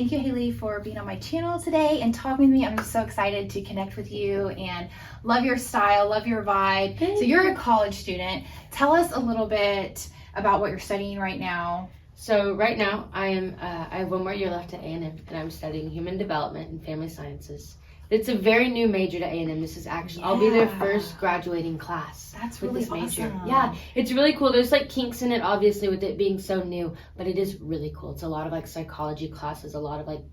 Thank you, Haylie, for being on my channel today and talking with me. I'm just so excited to connect with you and love your style, love your vibe. So you're a college student. Tell us a little bit about what you're studying right now. So right now I have one more year left at A&M, and I'm studying human development and family sciences. It's a very new major to A&M. This is actually, I'll be their first graduating class. That's with really this major. awesome. Yeah, it's really cool. There's like kinks in it, obviously, with it being so new, but it is really cool. It's a lot of like psychology classes, a lot of like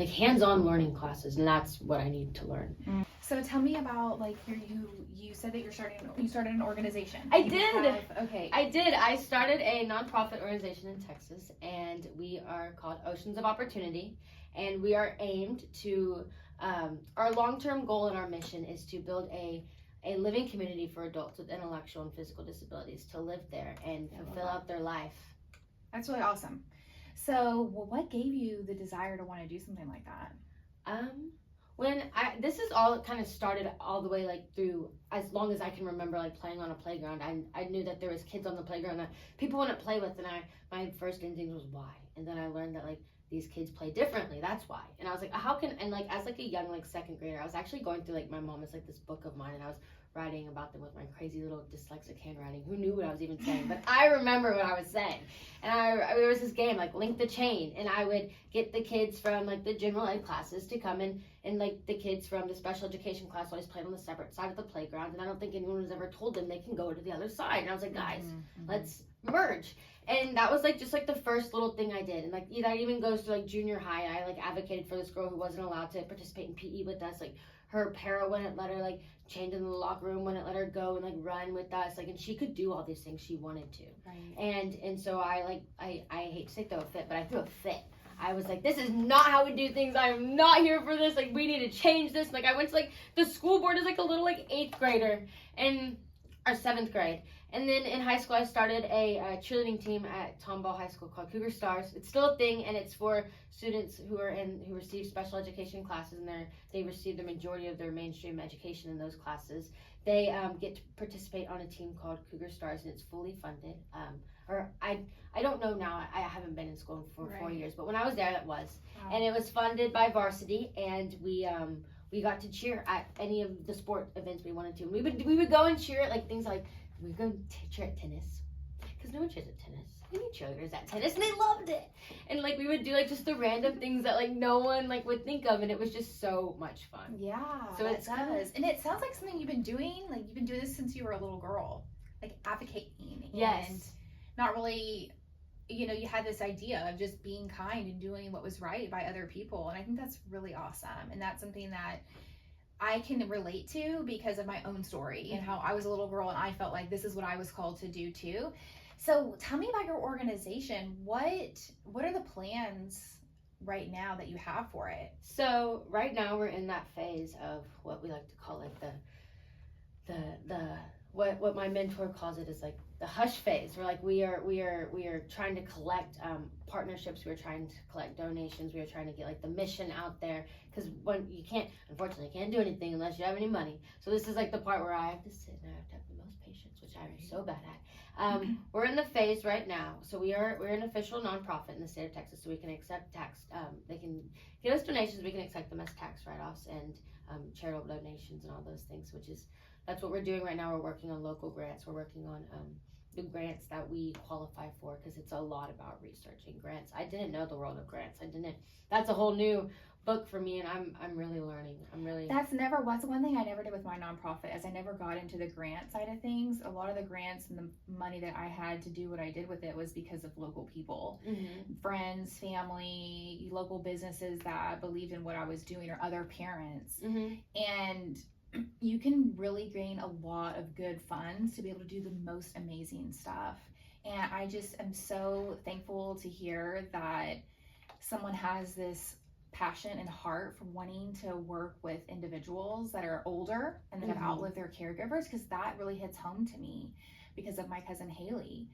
hands-on learning classes, and that's what I need to learn. So tell me about like you said that you started an organization. I did. Okay. I did. I started a nonprofit organization in Texas, and we are called Oceans of Opportunity, and we are aimed to our long-term goal and our mission is to build a living community for adults with intellectual and physical disabilities to live there and fulfill out their life. That's really awesome. So what gave you the desire to want to do something like that? This is all kind of started all the way like through as long as I can remember, like playing on a playground. I knew that there was kids on the playground that people wouldn't play with, and my first instinct was why, and then I learned that like these kids play differently, that's why. And I was like, how can, and like as like a young like second grader, I was actually going through like my mom has like this book of mine, and I was writing about them with my crazy little dyslexic handwriting. Who knew what I was even saying? But I remember what I was saying. And there was this game like Link the Chain, and I would get the kids from like the general ed classes to come in, and like the kids from the special education class always played on the separate side of the playground, and I don't think anyone has ever told them they can go to the other side. And I was like, guys, let's merge. And that was like just like the first little thing I did. And like that even goes to like junior high. I like advocated for this girl who wasn't allowed to participate in PE with us. Like her para wouldn't let her like change in the locker room, wouldn't let her go and like run with us. Like, and she could do all these things she wanted to. Right. And so I hate to say throw a fit, but I threw a fit. I was like, this is not how we do things. I am not here for this. Like, we need to change this. Like, I went to like the school board as like a little like 8th grader and or 7th grade. And then in high school, I started a cheerleading team at Tomball High School called Cougar Stars. It's still a thing, and it's for students who receive special education classes, and they receive the majority of their mainstream education in those classes. They get to participate on a team called Cougar Stars, and it's fully funded. I don't know now. I haven't been in school for 4 years, but when I was there, that was. Wow. And it was funded by varsity, and we got to cheer at any of the sport events we wanted to. And we would go and cheer at like things like. We'd go cheer at tennis, because no one cheers at tennis. We need cheerleaders at tennis, and they loved it. And like we would do like just the random things that like no one like would think of, and it was just so much fun. Yeah, so it does. And it sounds like something you've been doing. Like you've been doing this since you were a little girl, like advocating. Yes. And not really, you know, you had this idea of just being kind and doing what was right by other people, and I think that's really awesome. And that's something that I can relate to because of my own story and how I was a little girl and I felt like this is what I was called to do too. So tell me about your organization. What are the plans right now that you have for it? So right now we're in that phase of what we like to call like what my mentor calls it is like the hush phase. We're like we are trying to collect partnerships. We're trying to collect donations. We are trying to get like the mission out there, because when unfortunately can't do anything unless you have any money. So this is like the part where I have to sit and I have to have the most patience, which I'm so bad at. We're in the phase right now. So we're an official nonprofit in the state of Texas, so we can accept tax. They can give us donations. We can accept them as tax write-offs and charitable donations and all those things, that's what we're doing right now. We're working on local grants. We're working on the grants that we qualify for, because it's a lot about researching grants. I didn't know the world of grants. That's a whole new book for me, and I'm really learning. That's one thing I never did with my nonprofit, as I never got into the grant side of things. A lot of the grants and the money that I had to do what I did with it was because of local people, friends, family, local businesses that believed in what I was doing, or other parents. And you can really gain a lot of good funds to be able to do the most amazing stuff. And I just am so thankful to hear that someone has this passion and heart for wanting to work with individuals that are older and that have outlived their caregivers, because that really hits home to me because of my cousin Haylie.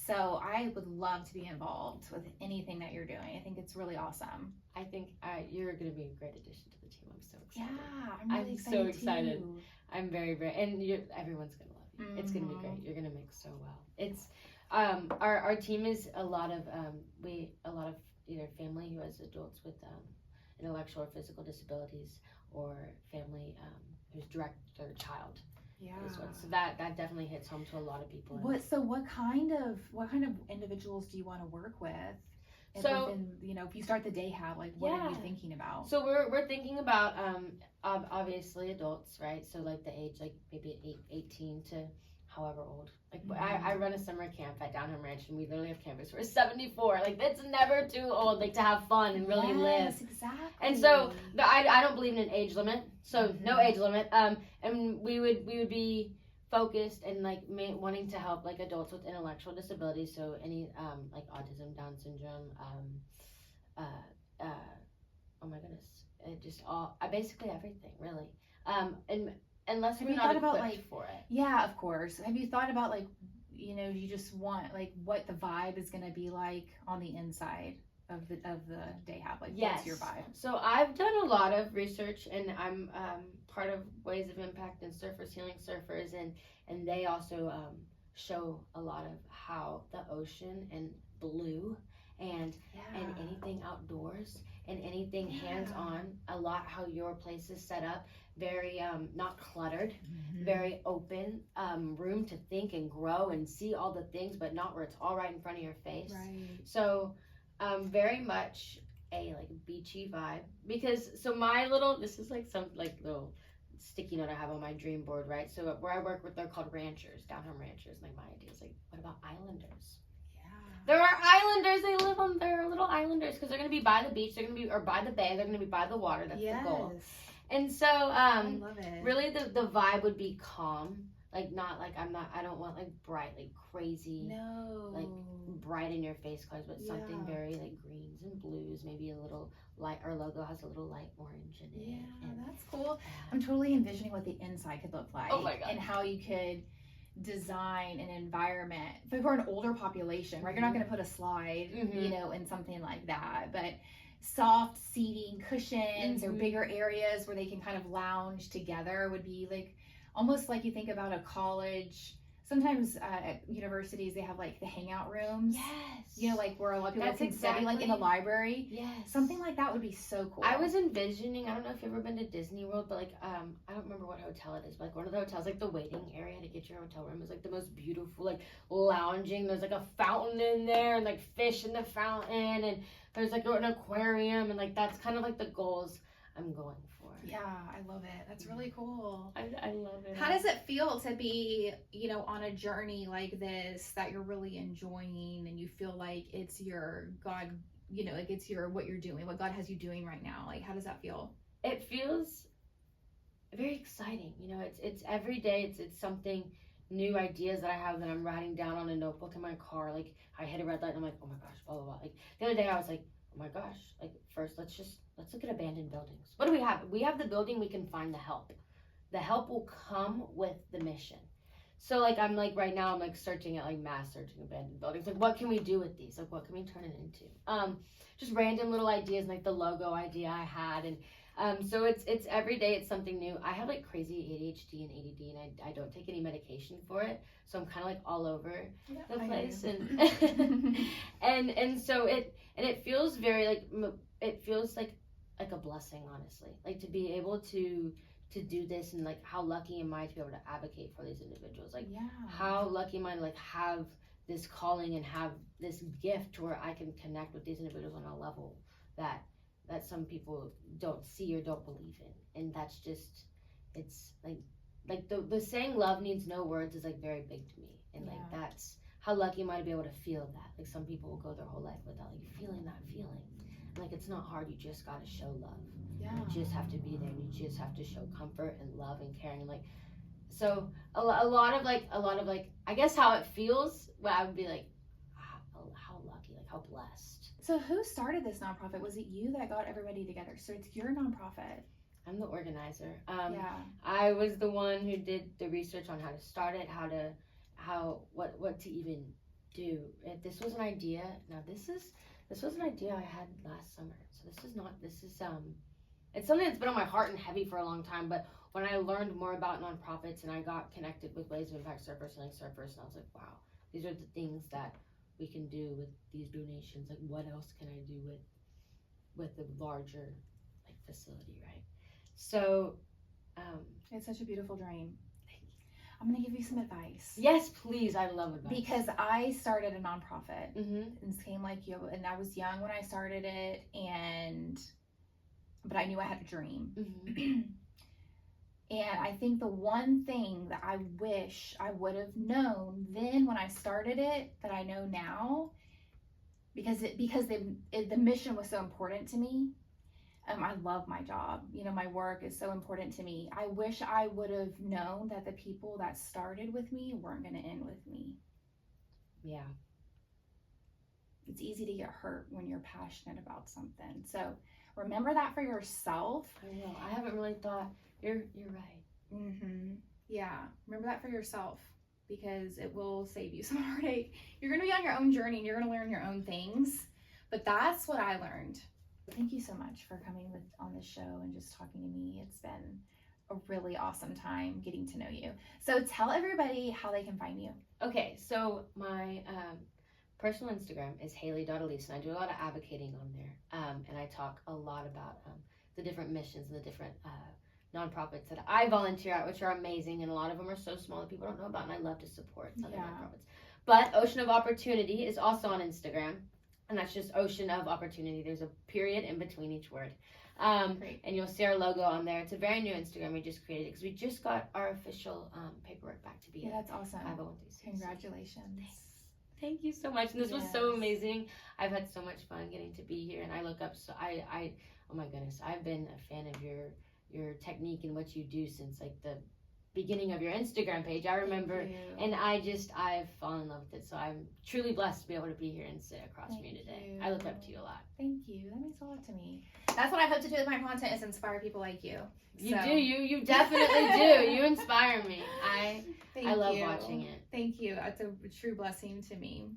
So I would love to be involved with anything that you're doing. I think it's really awesome. I think you're going to be a great addition to the team. I'm so excited. Yeah, I'm really excited so excited. Too. I'm very, very, and everyone's going to love you. It's going to be great. You're going to mix so well. It's our team is a lot of either family who has adults with intellectual or physical disabilities, or family who's direct their child. Yeah. So that definitely hits home to a lot of people. What kind of individuals do you want to work with? So within, if you start the day hab, like what are you thinking about? So we're thinking about obviously adults, right? So like the age, like maybe 18 to however old. Like I run a summer camp at Downham Ranch, and we literally have campers who are 74. Like it's never too old, like to have fun and really live. Yes, exactly. And so I don't believe in an age limit. So no age limit. And we would be focused and like wanting to help like adults with intellectual disabilities. So any like autism, Down syndrome, oh my goodness, basically everything really. And unless we're not equipped for it. Yeah, of course. Have you thought about like, you just want like what the vibe is going to be like on the inside of the day hab? Like, what's your vibe? So I've done a lot of research, and I'm part of Ways of Impact and Surfers Healing Surfers, and they also show a lot of how the ocean and blue and anything outdoors and anything hands-on, a lot how your place is set up, very not cluttered, very open, room to think and grow and see all the things, but not where it's all right in front of your face. Right. So very much a like beachy vibe, because this is like some like little sticky note I have on my dream board, right? So where I work with, they're called ranchers, Downham Ranchers. Like my idea is like, what about islanders? There are islanders. They live on. They're little islanders because they're gonna be by the beach. They're gonna be or by the bay. They're gonna be by the water. That's the goal. And so, I love it. Really, the vibe would be calm. Like not like I don't want like bright, like crazy, like bright in your face colors, but something very like greens and blues. Maybe a little light. Our logo has a little light orange in it. Yeah, that's cool. I'm totally envisioning what the inside could look like. Oh my God. And how you could design an environment for an older population, right? You're not going to put a slide, in something like that, but soft seating, cushions, or bigger areas where they can kind of lounge together would be like almost like you think about a college. Sometimes at universities they have like the hangout rooms. Yes. Like where a lot of people can study, like in the library. Yes. Something like that would be so cool. I was envisioning, I don't know if you've ever been to Disney World, but like I don't remember what hotel it is, but like one of the hotels, like the waiting area to get your hotel room is like the most beautiful, like lounging. There's like a fountain in there and like fish in the fountain, and there's like an aquarium, and like that's kind of like the goals I'm going for. Yeah, I love it. That's really cool. I love it. How does it feel to be, on a journey like this that you're really enjoying, and you feel like it's your God, like it's what you're doing, what God has you doing right now? Like, how does that feel? It feels very exciting. It's every day. It's something new, ideas that I have that I'm writing down on a notebook in my car. Like I hit a red light and I'm like, oh my gosh, blah, blah, blah. Like the other day I was like, oh my gosh, like first let's look at abandoned buildings. What do we have? We have the building, we can find the help. The help will come with the mission. So like I'm like right now I'm like searching abandoned buildings. Like what can we do with these? Like what can we turn it into? Just random little ideas, like the logo idea I had, and so it's every day it's something new. I have like crazy ADHD and ADD, and I don't take any medication for it, so I'm kind of like all over the place, and so it feels very like it feels like a blessing, honestly, like to be able to do this, and like how lucky am I to be able to advocate for these individuals? Like how lucky am I to like have this calling and have this gift to where I can connect with these individuals on a level that some people don't see or don't believe in. And that's just, it's like the saying love needs no words is like very big to me, and like that's how lucky am I to be able to feel that. Like some people will go their whole life without like feeling that feeling. Like it's not hard, you just gotta show love. You just have to be there, and you just have to show comfort and love and caring. And like, so a lot of like I guess how it feels, but I would be like how lucky, like how blessed. So who started this nonprofit? Was it you that got everybody together? So it's your nonprofit. I'm the organizer. I was the one who did the research on how to start it, what to even do. This was an idea. Now this was an idea I had last summer. So it's something that's been on my heart and heavy for a long time. But when I learned more about nonprofits and I got connected with Ways of Impact Surfers, Healing Surfers, and I was like, wow, these are the things that we can do with these donations. Like, what else can I do with a larger like facility, right? So, it's such a beautiful dream. I'm gonna give you some advice. Yes, please. I love advice. Because I started a nonprofit, Mm-hmm. and same like you, and I was young when I started it, but I knew I had a dream. Mm-hmm. And I think the one thing that I wish I would have known then when I started it that I know now, because the mission was so important to me. I love my job. You know, my work is so important to me. I wish I would have known that the people that started with me weren't going to end with me. Yeah. It's easy to get hurt when you're passionate about something. So remember that for yourself. I will. I haven't really thought. You're right. Mm-hmm. Yeah. Remember that for yourself, because it will save you some heartache. You're going to be on your own journey and you're going to learn your own things. But that's what I learned. Thank you so much for coming on this show and just talking to me. It's been a really awesome time getting to know you. So tell everybody how they can find you. Okay, so my personal Instagram is Haylie.Elise, and I do a lot of advocating on there. And I talk a lot about the different missions and the different nonprofits that I volunteer at, which are amazing, and a lot of them are so small that people don't know about, and I love to support other nonprofits. But Ocean of Opportunity is also on Instagram. And that's just Ocean of Opportunity. There's a period in between each word. And you'll see our logo on there. It's a very new Instagram we just created because we just got our official paperwork back to be. Yeah, that's awesome. 501(c)(3). Congratulations. Thank you so much. And this was so amazing. I've had so much fun getting to be here. And I look up, so I oh my goodness, I've been a fan of your technique and what you do since like the beginning of your Instagram page. I remember, and I've fallen in love with it. So I'm truly blessed to be able to be here and sit across from you today. I look up to you a lot. Thank you. That means a lot to me. That's what I hope to do with my content, is inspire people like you. You do. You definitely do. You inspire me. I love watching it. Thank you. It's a true blessing to me.